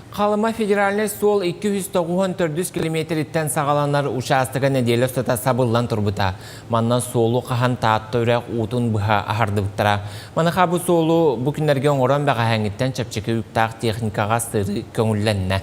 Қалыма федеральный сол 294 километріттен сағаланар участыға неделі ұстата сабыллан тұрбыта. Маннан солу қахан таатты үрек ұтын бұға ағарды бұттара. Маныға бұл солу бүкіндерге оңыран бәға әңіттен чапчекі үктақ техникаға сыры көңілленне.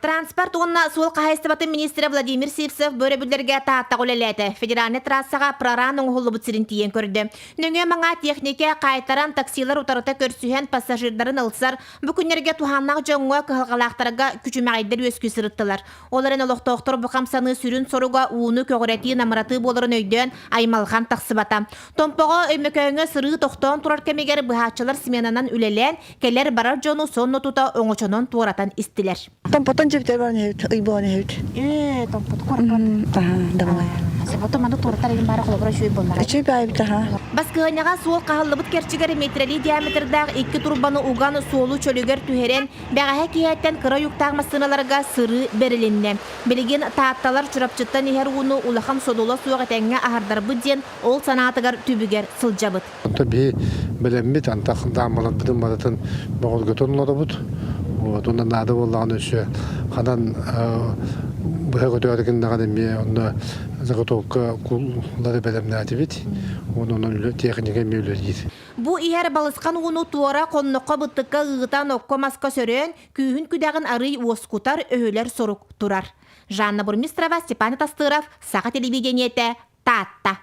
Транспорт онна сол қайыстыбаты министрі Владимир Сивцев бөребілдерге таатта қолелеті. Федеральный трассаға проран оңғылы бұтсырын тиен көрді. Нөңе маңа технике қайтаран таксилар ұтарыта көрсүйен пассажирдарын ылсар, бүкіндерге туханнақ жоңға кығылғалақтарға күчімәйдер өскü сырыттылар. Оларын олықтоқтыр бұқамсаны сүрін соруға уыны көгіреті намыраты болырын өйден аймалған тақсыбата. Томпоға өймекөңі сыры тоқтон тұрар кемегер бұхатчылар сменанан үлелен, келер барар жону сонны тута оңычонон туарatan истилер. Жептер бар не ыйбаны хет. Томпот корпон. Давай. Себото маны тортарыгын бары колобра шүй болмара. Чүй байып таха. Баскыганяга суол кахаллыбыт керчигер метрели диаметрдагы 2 турбаны уган суолу чөлөгөр түһерен бәгәһә киһәттән кыра юктаг масыналарга сыры берилинне. Билеген таатталар чурапчыттан ихер уну улахан содола суга тәңгә аһардарбы ден ол санаатыгар түбүгер сылжабыт. Таби белеммит антах дамалат битен баратын багыл götөрүлөр бут. Вот онда надо болған өсө хадан быга көтөргөн дагы мен онда заготовка куллары белемнәти бит. Онун техника мөлөдит. Бу ихер балыскан уну туара коннокка быттыкка ыгытан окко маска сөрөн күйүн күдәгын арый оскутар өһөлөр сорук турар. Жанна Бурмистрова, Степан Тастыров, Саха телевидениете, Татта.